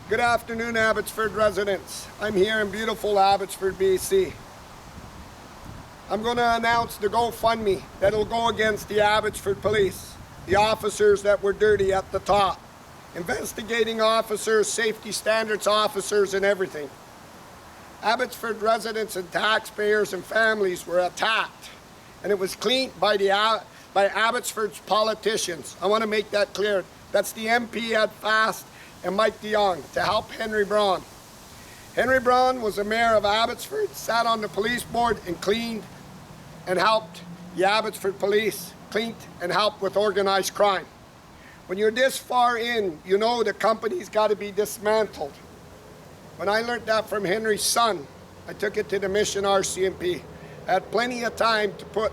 Good afternoon, Abbotsford residents. I'm here in beautiful Abbotsford, BC. I'm going to announce the GoFundMe that'll go against the Abbotsford police, the officers that were dirty at the top, investigating officers, safety standards officers, and everything. Abbotsford residents and taxpayers and families were attacked, and it was cleaned by Abbotsford's politicians. I want to make that clear. That's the M.P.D and Mike de Jong to help Henry Braun. Henry Braun was the mayor of Abbotsford, sat on the police board and cleaned and helped the Abbotsford police, cleaned and helped with organized crime. When you're this far in, you know the company's got to be dismantled. When I learned that from Henry's son, I took it to the Mission RCMP. I had plenty of time to put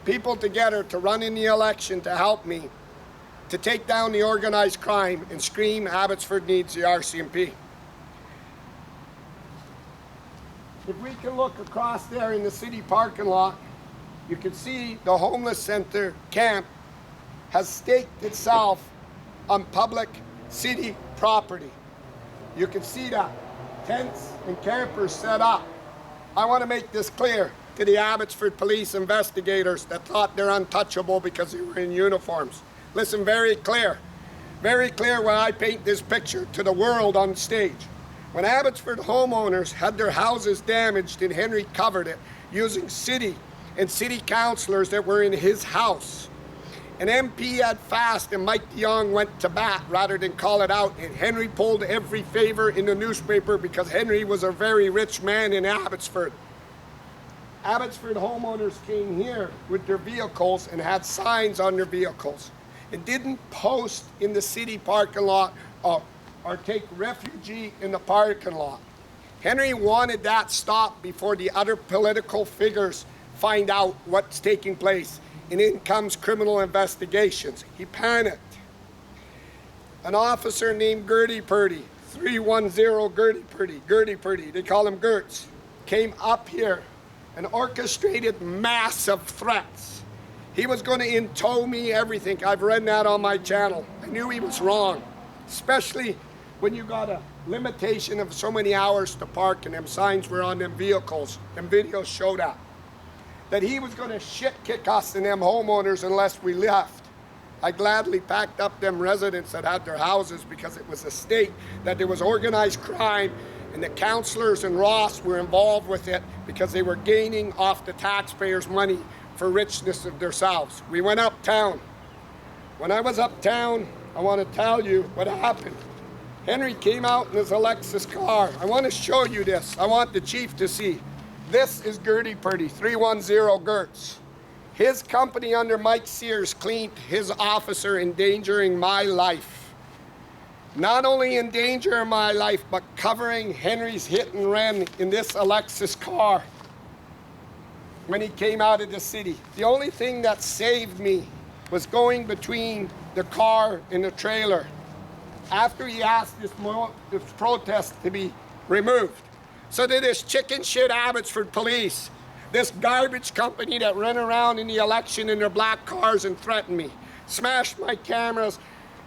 people together to run in the election to help me to take down the organized crime and scream Abbotsford needs the RCMP. If we can look across there in the city parking lot, you can see the homeless center camp has staked itself on public city property. You can see that. Tents and campers set up. I want to make this clear to the Abbotsford police investigators that thought they're untouchable because they were in uniforms. Listen very clear when I paint this picture to the world on stage. When Abbotsford homeowners had their houses damaged and Henry covered it using city councillors that were in his house, and M.P.D and Mike de Jong went to bat rather than call it out, and Henry pulled every favor in the newspaper because Henry was a very rich man in Abbotsford. Abbotsford homeowners came here with their vehicles and had signs on their vehicles. It didn't post in the city parking lot or take refuge in the parking lot. Henry wanted that stopped before the other political figures find out what's taking place, and in comes criminal investigations. He panicked. An officer named Gertie-Purdy, 310 Gertie-Purdy, they call him Gertz, came up here and orchestrated massive threats. He was going to in-tow me everything. I've read that on my channel. I knew he was wrong, especially when you got a limitation of so many hours to park and them signs were on them vehicles. Them videos showed up. That he was going to shit kick us and them homeowners unless we left. I gladly packed up them residents that had their houses because it was a state that there was organized crime and the councillors and Ross were involved with it because they were gaining off the taxpayers' money for richness of themselves. We went uptown. When I was uptown, I want to tell you what happened. Henry came out in his Lexus car. I want to show you this. I want the chief to see. This is Gertie-Purdy, 310 Gertz. His company under Mike Sears cleaned his officer, endangering my life. Not only endangering my life, but covering Henry's hit and run in this Lexus car when he came out of the city. The only thing that saved me was going between the car and the trailer after he asked this protest to be removed. So that this chicken shit Abbotsford police, this garbage company that ran around in the election in their black cars and threatened me, smashed my cameras,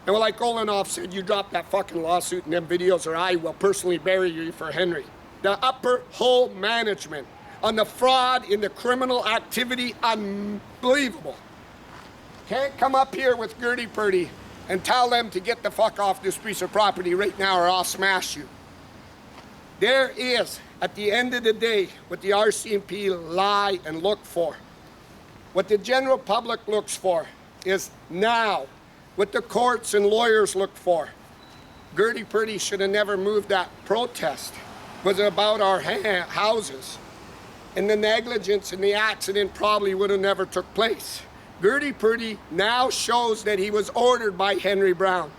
and like Olenoff said, you drop that fucking lawsuit and them videos or I will personally bury you for Henry. The upper whole management on the fraud in the criminal activity, unbelievable. Can't come up here with Gertie-Purdy and tell them to get the fuck off this piece of property right now or I'll smash you. There is, at the end of the day, what the RCMP lie and look for. What the general public looks for is now what the courts and lawyers look for. Gertie-Purdy should have never moved that protest. It was about our houses. And the negligence and the accident probably would have never took place. Gertie-Purdy now shows that he was ordered by Henry Braun.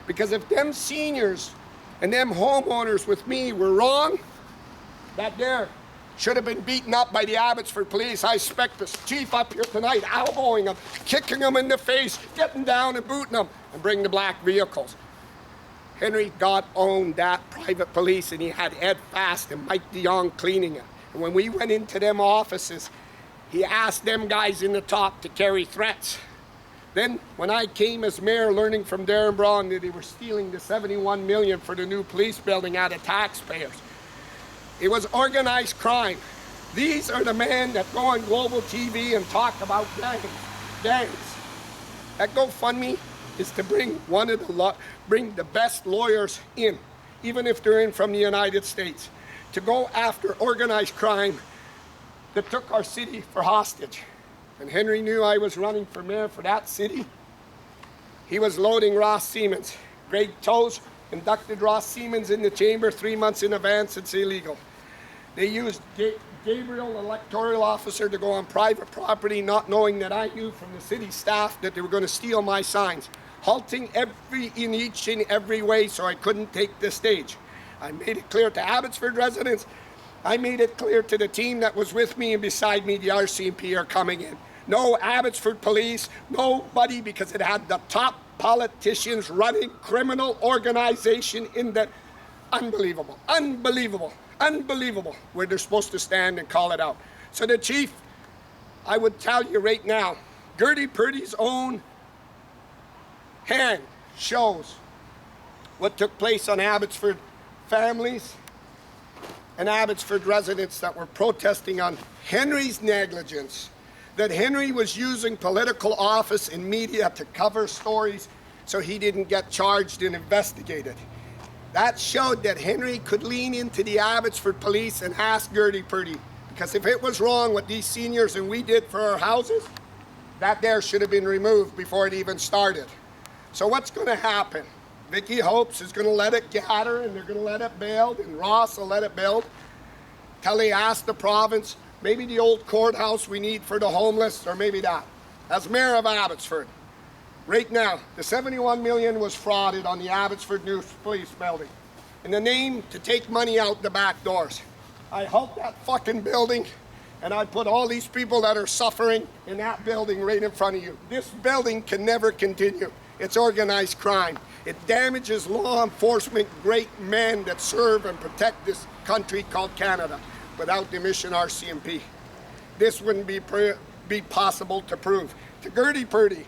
Because if them seniors and them homeowners with me were wrong, that there should have been beaten up by the Abbotsford police. I expect the chief up here tonight, elbowing them, kicking them in the face, getting down and booting them, and bring the black vehicles. Henry God owned that private police, and he had Ed Fast and Mike de Jong cleaning it. And when we went into them offices, he asked them guys in the top to carry threats. Then, when I came as mayor, learning from Darren Braun that they were stealing the $71 million for the new police building out of taxpayers. It was organized crime. These are the men that go on global TV and talk about gangs. That GoFundMe is to bring bring the best lawyers in, even if they're in from the United States, to go after organized crime that took our city for hostage. And Henry knew I was running for mayor for that city. He was loading Ross Siemens. Greg Toes inducted Ross Siemens in the chamber 3 months in advance. It's illegal. They used Gabriel, electoral officer, to go on private property, not knowing that I knew from the city staff that they were going to steal my signs, halting in each and every way so I couldn't take the stage. I made it clear to Abbotsford residents. I made it clear to the team that was with me and beside me, the RCMP are coming in. No Abbotsford police, nobody, because it had the top politicians running criminal organization in that. Unbelievable, unbelievable, unbelievable, where they're supposed to stand and call it out. So the chief, I would tell you right now, Gertie Purdy's own hand shows what took place on Abbotsford families and Abbotsford residents that were protesting on Henry's negligence, that Henry was using political office and media to cover stories so he didn't get charged and investigated. That showed that Henry could lean into the Abbotsford police and ask Gertie Purdy, because if it was wrong what these seniors and we did for our houses, that there should have been removed before it even started. So what's going to happen? Vicky Hopes is going to let it gather, and they're going to let it build, and Ross will let it build till they ask the province, maybe the old courthouse we need for the homeless, or maybe that. As mayor of Abbotsford, right now, the $71 million was frauded on the Abbotsford new police building in the name to take money out the back doors. I halt that fucking building, and I put all these people that are suffering in that building right in front of you. This building can never continue. It's organized crime. It damages law enforcement, great men that serve and protect this country called Canada. Without the mission RCMP, this wouldn't be possible to prove. To Gertie Purdy,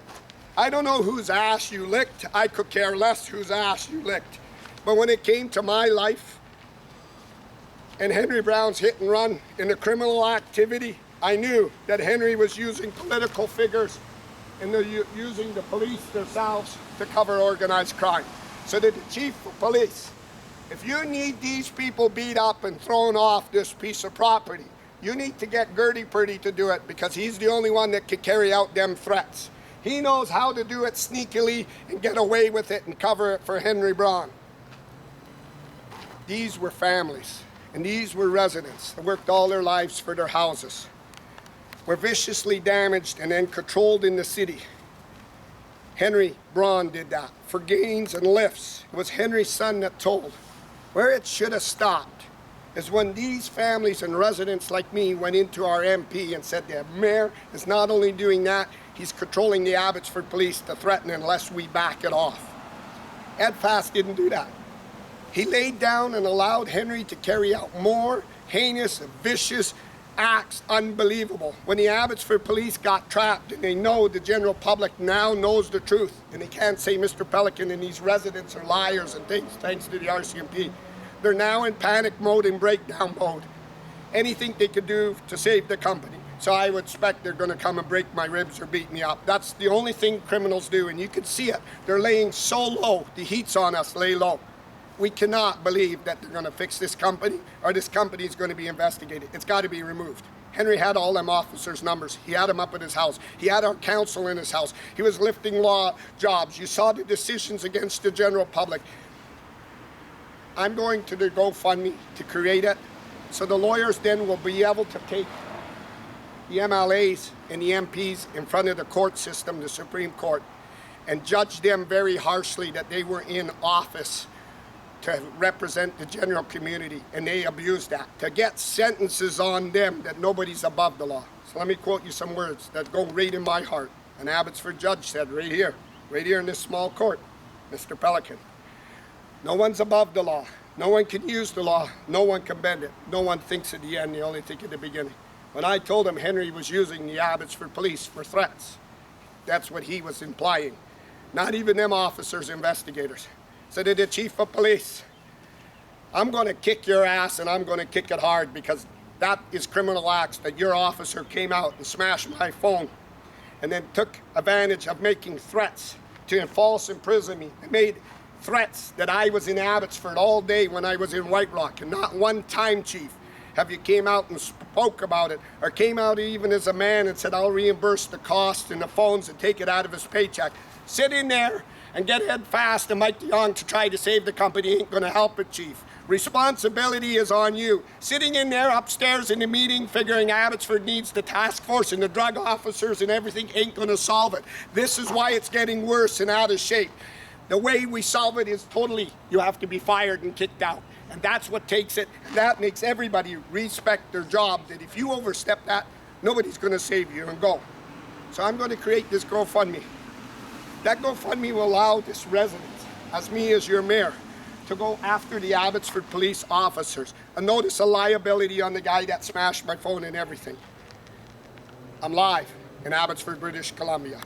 I don't know whose ass you licked. I could care less whose ass you licked. But when it came to my life and Henry Brown's hit and run in the criminal activity, I knew that Henry was using political figures and they're using the police themselves to cover organized crime. So that the chief of police, if you need these people beat up and thrown off this piece of property, you need to get Gertie Purdy to do it, because he's the only one that can carry out them threats. He knows how to do it sneakily and get away with it and cover it for Henry Braun. These were families, and these were residents that worked all their lives for their houses, were viciously damaged and then controlled in the city. Henry Braun did that for gains and lifts. It was Henry's son that told. Where it should have stopped is when these families and residents like me went into our MP and said the mayor is not only doing that, he's controlling the Abbotsford police to threaten unless we back it off. Ed Fast didn't do that. He laid down and allowed Henry to carry out more heinous, vicious acts. Unbelievable. When the Abbotsford police got trapped, and they know the general public now knows the truth, and they can't say Mr. Pelican and these residents are liars and things, thanks to the RCMP. They're now in panic mode and breakdown mode. Anything they could do to save the company. So I would expect they're going to come and break my ribs or beat me up. That's the only thing criminals do, and you can see it. They're laying so low. The heat's on us, lay low. We cannot believe that they're going to fix this company, or this company is going to be investigated. It's got to be removed. Henry had all them officers' numbers. He had them up at his house. He had our counsel in his house. He was lifting law jobs. You saw the decisions against the general public. I'm going to the GoFundMe to create it, so the lawyers then will be able to take the M.L.As and the MPs in front of the court system, the Supreme Court, and judge them very harshly that they were in office to represent the general community, and they abused that, to get sentences on them that nobody's above the law. So let me quote you some words that go right in my heart. An Abbotsford judge said right here in this small court, Mr. Pelican, no one's above the law. No one can use the law. No one can bend it. No one thinks at the end, they only think at the beginning. When I told him Henry was using the Abbotsford police for threats, That's what he was implying. Not even them officers, investigators. So to the chief of police, I'm going to kick your ass, and I'm going to kick it hard, because that is criminal acts that your officer came out and smashed my phone and then took advantage of making threats to false imprison me. They made threats that I was in Abbotsford all day when I was in White Rock, and not one time, chief, have you came out and spoke about it, or came out even as a man and said, I'll reimburse the cost and the phones and take it out of his paycheck. Sit in there and get head fast, and Mike DeYoung to try to save the company ain't gonna help it, chief. Responsibility is on you. Sitting in there upstairs in the meeting figuring Abbotsford needs the task force and the drug officers and everything ain't gonna solve it. This is why it's getting worse and out of shape. The way we solve it is totally, you have to be fired and kicked out. And that's what takes it. And that makes everybody respect their job, that if you overstep that, nobody's gonna save you and go. So I'm gonna create this GoFundMe. That GoFundMe will allow this resident, as me as your mayor, to go after the Abbotsford police officers and notice a liability on the guy that smashed my phone and everything. I'm live in Abbotsford, British Columbia.